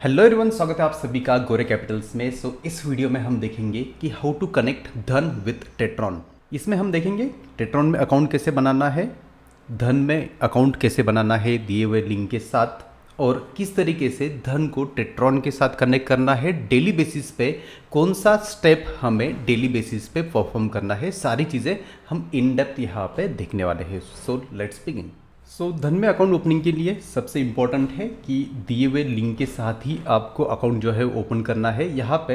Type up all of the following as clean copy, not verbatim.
Hello everyone, स्वागत है आप सभी का गोरे कैपिटल्स में। इस वीडियो में हम देखेंगे कि हाउ टू कनेक्ट धन विद टेट्रॉन। इसमें हम देखेंगे टेट्रॉन में अकाउंट कैसे बनाना है, धन में अकाउंट कैसे बनाना है दिए हुए लिंक के साथ, और किस तरीके से धन को टेट्रॉन के साथ कनेक्ट करना है, डेली बेसिस पे कौन सा स्टेप हमें डेली बेसिस पे परफॉर्म करना है। सारी चीज़ें हम इन डेप्थ यहाँ पे देखने वाले हैं। So let's begin. धन में अकाउंट ओपनिंग के लिए सबसे इम्पॉर्टेंट है कि दिए हुए लिंक के साथ ही आपको अकाउंट जो है ओपन करना है। यहाँ पे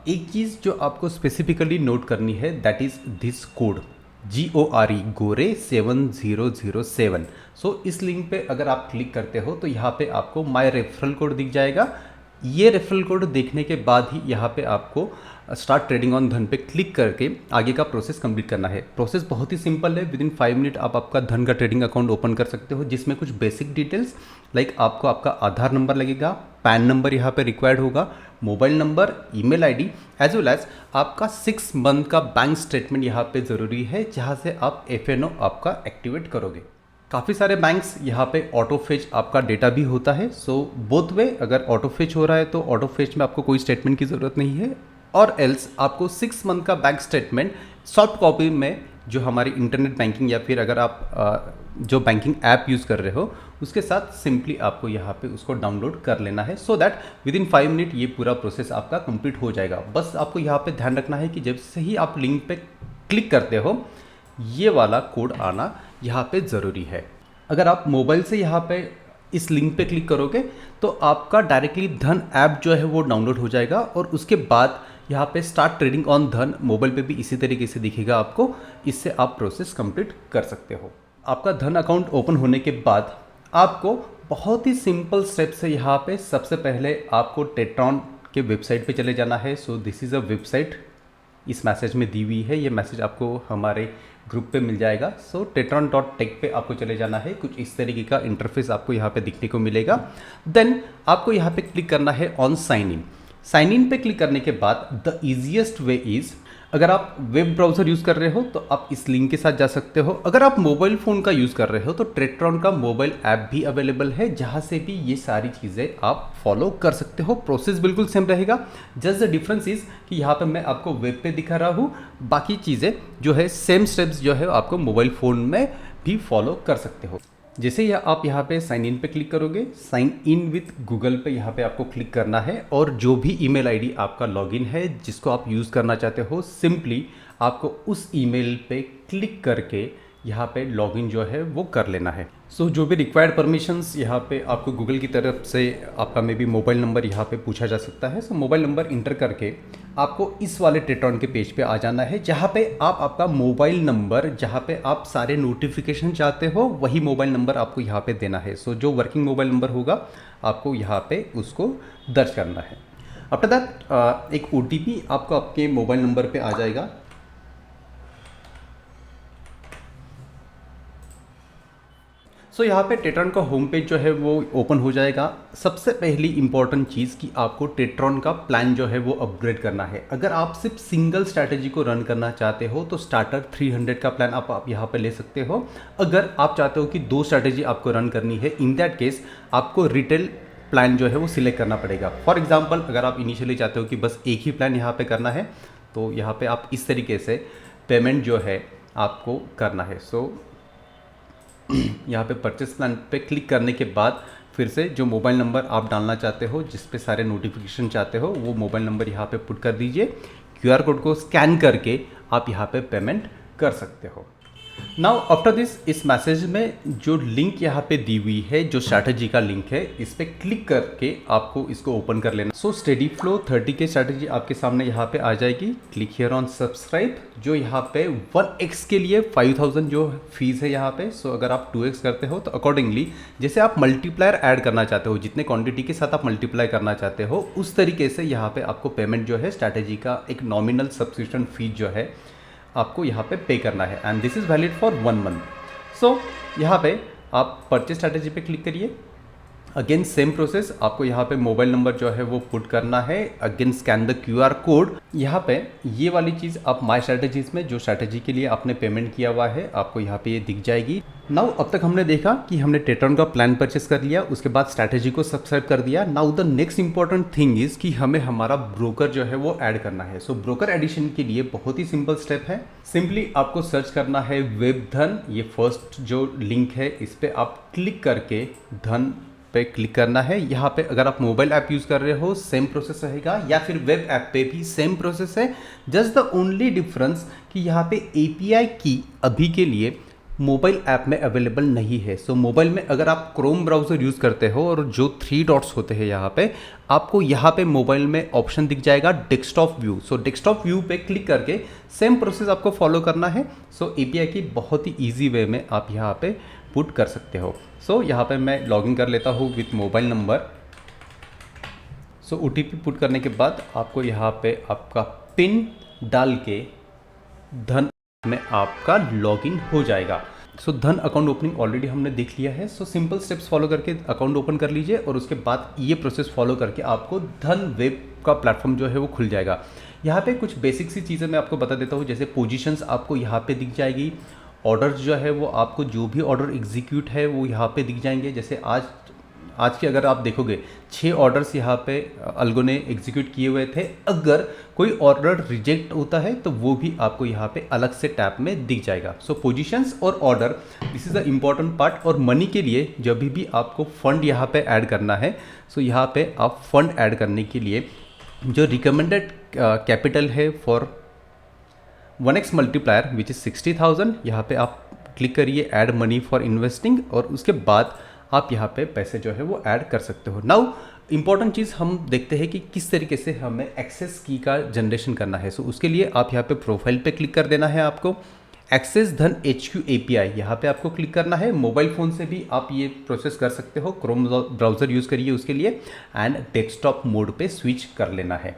एक चीज़ जो आपको स्पेसिफिकली नोट करनी है, that is this code GORE गोरे 7007। इस लिंक पे अगर आप क्लिक करते हो तो यहाँ पे आपको माय रेफरल कोड दिख जाएगा। ये रेफरल कोड देखने के बाद ही यहाँ पे आपको स्टार्ट ट्रेडिंग ऑन धन पे क्लिक करके आगे का प्रोसेस कंप्लीट करना है। प्रोसेस बहुत ही सिंपल है। विदिन 5 मिनट आप आपका धन का ट्रेडिंग अकाउंट ओपन कर सकते हो, जिसमें कुछ बेसिक डिटेल्स लाइक आपको आपका आधार नंबर लगेगा, पैन नंबर यहाँ पे रिक्वायर्ड होगा, mobile number, email ID, as well as आपका 6 मंथ का बैंक स्टेटमेंट यहाँ पे ज़रूरी है, जहाँ से आप FNO आपका एक्टिवेट करोगे। काफ़ी सारे बैंक्स यहाँ पे ऑटो फेच आपका डेटा भी होता है। बोथ वे, अगर ऑटो फेच हो रहा है तो ऑटो फेच में आपको कोई स्टेटमेंट की ज़रूरत नहीं है, और एल्स आपको 6 मंथ का बैंक स्टेटमेंट सॉफ्ट कॉपी में जो हमारी इंटरनेट बैंकिंग या फिर अगर आप जो बैंकिंग ऐप यूज़ कर रहे हो उसके साथ सिंपली आपको यहाँ पे उसको डाउनलोड कर लेना है, सो दैट विदिन 5 मिनट ये पूरा प्रोसेस आपका कंप्लीट हो जाएगा। बस आपको यहाँ पे ध्यान रखना है कि जब से ही आप लिंक पे क्लिक करते हो ये वाला कोड आना यहाँ पे ज़रूरी है। अगर आप मोबाइल से यहाँ पे इस लिंक पे क्लिक करोगे तो आपका डायरेक्टली धन ऐप जो है वो डाउनलोड हो जाएगा, और उसके बाद यहाँ पे स्टार्ट ट्रेडिंग ऑन धन मोबाइल पे भी इसी तरीके से दिखेगा आपको। इससे आप प्रोसेस कंप्लीट कर सकते हो। आपका धन अकाउंट ओपन होने के बाद आपको बहुत ही सिंपल स्टेप से यहाँ पे सबसे पहले आपको टेट्रॉन के वेबसाइट पे चले जाना है। दिस इज़ अ वेबसाइट, इस मैसेज में दी हुई है। ये मैसेज आपको हमारे ग्रुप पे मिल जाएगा। tetron.tech पे आपको चले जाना है। कुछ इस तरीके का इंटरफेस आपको यहाँ पे दिखने को मिलेगा। देन आपको यहाँ पे क्लिक करना है on sign in. Sign in पे क्लिक करने के बाद द ईजिएस्ट वे इज़, अगर आप वेब ब्राउज़र यूज़ कर रहे हो तो आप इस लिंक के साथ जा सकते हो। अगर आप मोबाइल फ़ोन का यूज़ कर रहे हो तो टेट्रॉन का मोबाइल ऐप भी अवेलेबल है, जहाँ से भी ये सारी चीज़ें आप फॉलो कर सकते हो। प्रोसेस बिल्कुल सेम रहेगा। जस्ट द डिफरेंस इज़ कि यहाँ पे मैं आपको वेब पे दिखा रहा हूँ, बाकी चीज़ें जो है सेम स्टेप्स जो है आपको मोबाइल फ़ोन में भी फॉलो कर सकते हो। जैसे ही आप यहाँ पे साइन इन पे क्लिक करोगे, साइन इन विथ गूगल पे यहाँ पे आपको क्लिक करना है, और जो भी ईमेल आईडी आपका लॉगिन है जिसको आप यूज़ करना चाहते हो, सिंपली आपको उस ईमेल पे क्लिक करके यहाँ पे लॉगिन जो है वो कर लेना है। जो भी रिक्वायर्ड परमिशंस यहाँ पे आपको गूगल की तरफ से आपका मे बी मोबाइल नंबर यहाँ पे पूछा जा सकता है। मोबाइल नंबर इंटर करके आपको इस वाले टेट्रॉन के पेज पे आ जाना है, जहाँ पे आप आपका मोबाइल नंबर, जहाँ पे आप सारे नोटिफिकेशन चाहते हो, वही मोबाइल नंबर आपको यहाँ पे देना है। जो वर्किंग मोबाइल नंबर होगा आपको यहाँ पे उसको दर्ज करना है। आफ्टर दैट एक OTP आपको आपके मोबाइल नंबर पे आ जाएगा। यहाँ पे टेट्रॉन का होम पेज जो है वो ओपन हो जाएगा। सबसे पहली इंपॉर्टेंट चीज़ कि आपको टेट्रॉन का प्लान जो है वो अपग्रेड करना है। अगर आप सिर्फ सिंगल स्ट्रैटेजी को रन करना चाहते हो तो स्टार्टर 300 का प्लान आप यहाँ पे ले सकते हो। अगर आप चाहते हो कि 2 स्ट्रैटेजी आपको रन करनी है, इन दैट केस आपको रिटेल प्लान जो है वो सिलेक्ट करना पड़ेगा। फॉर एग्जाम्पल, अगर आप इनिशियली चाहते हो कि बस एक ही प्लान यहाँ पर करना है तो यहाँ पर आप इस तरीके से पेमेंट जो है आपको करना है। यहाँ पे परचेस प्लान पे क्लिक करने के बाद फिर से जो मोबाइल नंबर आप डालना चाहते हो, जिस पे सारे नोटिफिकेशन चाहते हो, वो मोबाइल नंबर यहाँ पे पुट कर दीजिए। QR कोड को स्कैन करके आप यहाँ पे पेमेंट कर सकते हो। नाउ आफ्टर दिस, इस मैसेज में जो लिंक यहाँ पे दी हुई है, जो स्ट्रैटेजी का लिंक है, इस पे क्लिक करके आपको इसको ओपन कर लेना। स्टेडी फ्लो 30 के स्ट्रैटेजी आपके सामने यहाँ पे आ जाएगी। Click here on subscribe. जो यहाँ पे 1x के लिए 5000 जो फीस है यहाँ पे। अगर आप 2x करते हो तो अकॉर्डिंगली जैसे आप मल्टीप्लायर ऐड करना चाहते हो, जितने क्वांटिटी के साथ आप मल्टीप्लाई करना चाहते हो, उस तरीके से यहाँ पे आपको पेमेंट जो है स्ट्रैटेजी का एक नॉमिनल सब्सक्रिप्शन फीस जो है आपको यहाँ पे करना है, and this is valid for 1 month. यहाँ पे आप परचेज स्ट्रैटेजी पे क्लिक करिए। अगेन सेम प्रोसेस, आपको यहाँ पे मोबाइल नंबर जो है वो पुट करना है। Again scan the QR code. यहाँ पे ये वाली चीज़ आप माई स्ट्रैटेजीज में जो स्ट्रैटेजी के लिए आपने पेमेंट किया हुआ है आपको यहाँ पे ये दिख जाएगी। नाउ अब तक हमने देखा कि हमने टेट्रॉन का प्लान परचेस कर लिया, उसके बाद स्ट्रैटेजी को सब्सक्राइब कर दिया। Now the next important thing is कि हमें हमारा ब्रोकर जो है वो ऐड करना है। सो ब्रोकर एडिशन के लिए बहुत ही सिंपल स्टेप है। सिंपली आपको सर्च करना है वेबधन। ये फर्स्ट जो लिंक है इस पर आप क्लिक करके धन पे क्लिक करना है। यहाँ पे अगर आप मोबाइल ऐप यूज़ कर रहे हो सेम प्रोसेस रहेगा, या फिर वेब ऐप पे भी सेम प्रोसेस है। जस्ट द ओनली डिफरेंस कि यहाँ पे API की अभी के लिए मोबाइल ऐप में अवेलेबल नहीं है। सो मोबाइल में अगर आप क्रोम ब्राउज़र यूज़ करते हो और जो 3 डॉट्स होते हैं यहाँ पे, आपको यहाँ पे मोबाइल में ऑप्शन दिख जाएगा डेस्कटॉप व्यू। सो डेस्कटॉप व्यू पे क्लिक करके सेम प्रोसेस आपको फॉलो करना है। सो API की बहुत ही ईजी वे में आप यहाँ पे पुट कर सकते हो। सो यहाँ पे मैं लॉगिन कर लेता हूँ with mobile number. So OTP put करने के बाद आपको यहाँ पे आपका पिन डाल के धन में आपका लॉगिन हो जाएगा। सो धन अकाउंट ओपनिंग ऑलरेडी हमने देख लिया है। सो सिंपल स्टेप्स फॉलो करके अकाउंट ओपन कर लीजिए और उसके बाद ये प्रोसेस फॉलो करके आपको धन वेब का प्लेटफॉर्म जो है वो खुल जाएगा। यहाँ पे कुछ बेसिक सी चीज़ें मैं आपको बता देता हूँ, जैसे पोजीशंस आपको यहाँ पे दिख जाएगी। ऑर्डर्स जो है वो आपको जो भी ऑर्डर एग्जीक्यूट है वो यहाँ पे दिख जाएंगे। जैसे आज के अगर आप देखोगे 6 ऑर्डर्स यहाँ पे अल्गो ने एग्जीक्यूट किए हुए थे। अगर कोई ऑर्डर रिजेक्ट होता है तो वो भी आपको यहाँ पे अलग से टैब में दिख जाएगा। सो पोजीशंस और order, this is the important part. और मनी के लिए जब भी आपको फंड यहाँ पे ऐड करना है, सो यहाँ पे आप फंड ऐड करने के लिए जो रिकमेंडेड कैपिटल है for 1x multiplier which is 60,000, यहाँ पे आप क्लिक करिए ऐड मनी फॉर इन्वेस्टिंग और उसके बाद आप यहाँ पे पैसे जो है वो ऐड कर सकते हो। नाउ इंपॉर्टेंट चीज़ हम देखते हैं कि किस तरीके से हमें एक्सेस की का जनरेशन करना है। सो उसके लिए आप यहाँ पे प्रोफाइल पे क्लिक कर देना है। आपको एक्सेस धन HQ API यहाँ पे आपको क्लिक करना है। मोबाइल फ़ोन से भी आप ये प्रोसेस कर सकते हो, क्रोम ब्राउज़र यूज़ करिए उसके लिए, एंड डेस्कटॉप मोड पे स्विच कर लेना है।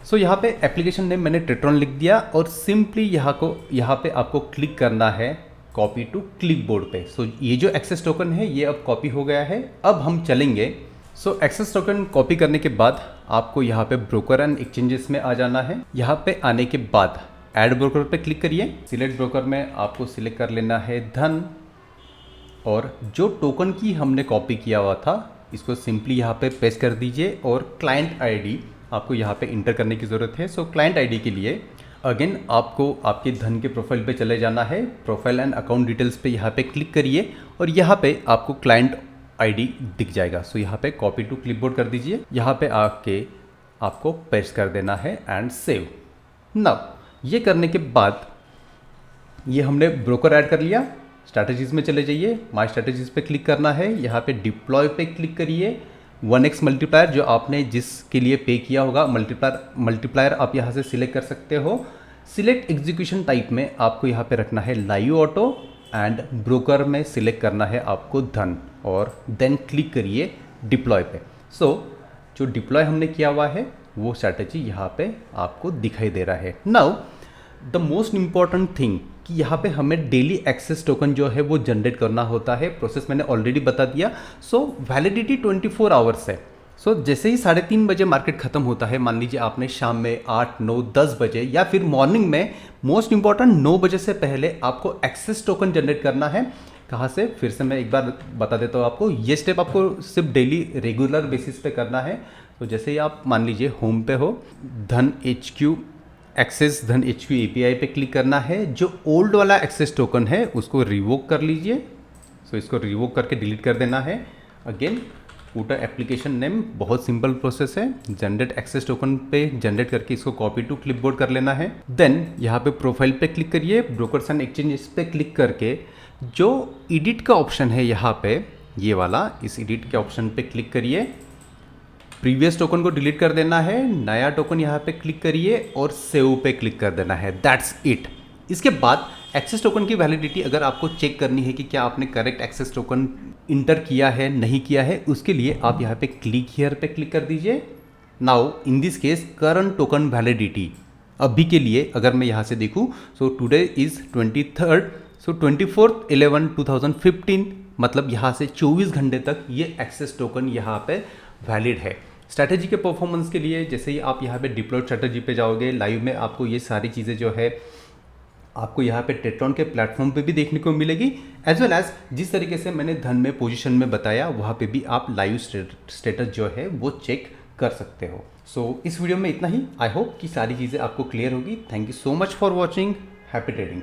सो यहाँ पे एप्लीकेशन नेम मैंने टेट्रॉन लिख दिया और सिंपली यहाँ पे आपको क्लिक करना है कॉपी टू क्लिपबोर्ड पे। सो ये जो एक्सेस टोकन है ये अब कॉपी हो गया है। अब हम चलेंगे। सो एक्सेस टोकन कॉपी करने के बाद आपको यहाँ पे ब्रोकर एंड एक्सचेंजेस में आ जाना है। यहाँ पे आने के बाद ऐड ब्रोकर पे क्लिक करिए। सिलेक्ट ब्रोकर में आपको सिलेक्ट कर लेना है धन, और जो टोकन की हमने कॉपी किया हुआ था इसको सिंपली यहाँ पे पेस्ट कर दीजिए और क्लाइंट ID आपको यहाँ पे इंटर करने की ज़रूरत है। सो क्लाइंट ID के लिए अगेन आपको आपके धन के प्रोफाइल पे चले जाना है। प्रोफाइल एंड अकाउंट डिटेल्स पे यहाँ पे क्लिक करिए और यहाँ पे आपको क्लाइंट ID दिख जाएगा। सो यहाँ पे कॉपी टू क्लिपबोर्ड कर दीजिए, यहाँ पे आके आपको पेस्ट कर देना है एंड सेव। नाउ ये करने के बाद ये हमने ब्रोकर ऐड कर लिया। स्ट्रैटेजीज में चले जाइए, माई स्ट्रैटेजीज पे क्लिक करना है। यहाँ पे डिप्लॉय पे क्लिक करिए। 1x मल्टीप्लायर जो आपने जिसके लिए पे किया होगा मल्टीप्लायर आप यहाँ से सिलेक्ट कर सकते हो। सिलेक्ट एग्जीक्यूशन टाइप में आपको यहाँ पे रखना है लाइव ऑटो, एंड ब्रोकर में सिलेक्ट करना है आपको धन, और देन क्लिक करिए डिप्लॉय पे। सो जो डिप्लॉय हमने किया हुआ है वो स्ट्रैटेजी यहाँ पे आपको दिखाई दे रहा है। Now the most important thing कि यहाँ पे हमें डेली एक्सेस टोकन जो है वो जनरेट करना होता है। प्रोसेस मैंने ऑलरेडी बता दिया। सो वैलिडिटी 24 आवर्स है। सो जैसे ही 3:30 बजे मार्केट खत्म होता है, मान लीजिए आपने शाम में 8, 9, 10 बजे या फिर मॉर्निंग में, मोस्ट इंपॉर्टेंट 9 बजे से पहले आपको एक्सेस टोकन जनरेट करना है। कहाँ से, फिर से मैं एक बार बता देता हूँ आपको। ये स्टेप आपको सिर्फ डेली रेगुलर बेसिस पे करना है। तो जैसे ही आप मान लीजिए होम पे हो, धन HQ एक्सेस धन HQ API पे क्लिक करना है। जो ओल्ड वाला एक्सेस टोकन है उसको रिवोक कर लीजिए। सो इसको रिवोक करके डिलीट कर देना है। अगेन पुट एप्लीकेशन नेम, बहुत सिंपल प्रोसेस है। जनरेट एक्सेस टोकन पे जनरेट करके इसको कॉपी टू क्लिपबोर्ड कर लेना है। देन यहाँ पे प्रोफाइल पे क्लिक करिए, ब्रोकर्स एंड एक्सचेंज इस पे क्लिक करके जो एडिट का ऑप्शन है यहाँ पे, ये वाला, इस एडिट के ऑप्शन पे क्लिक करिए। प्रीवियस टोकन को डिलीट कर देना है, नया टोकन यहाँ पे क्लिक करिए और सेव पे क्लिक कर देना है। That's it. इसके बाद एक्सेस टोकन की वैलिडिटी अगर आपको चेक करनी है कि क्या आपने करेक्ट एक्सेस टोकन इंटर किया है नहीं किया है, उसके लिए आप यहाँ पे क्लिक हियर पे क्लिक कर दीजिए। Now in this case current token validity अभी के लिए अगर मैं यहाँ से देखूँ, सो टुडे इज 23rd, सो 24/11/2015 मतलब यहाँ से 24 घंटे तक ये एक्सेस टोकन यहाँ पे वैलिड है। स्ट्रैटेजी के परफॉर्मेंस के लिए जैसे ही आप यहाँ पे डिप्लॉय स्ट्रैटेजी पे जाओगे, लाइव में आपको ये सारी चीज़ें जो है आपको यहाँ पे टेट्रॉन के प्लेटफॉर्म पे भी देखने को मिलेगी, एज वेल एज जिस तरीके से मैंने धन में पोजीशन में बताया वहाँ पे भी आप लाइव स्टेटस जो है वो चेक कर सकते हो। सो इस वीडियो में इतना ही। आई होप कि सारी चीज़ें आपको क्लियर होगी। Thank you so much for watching. Happy trading.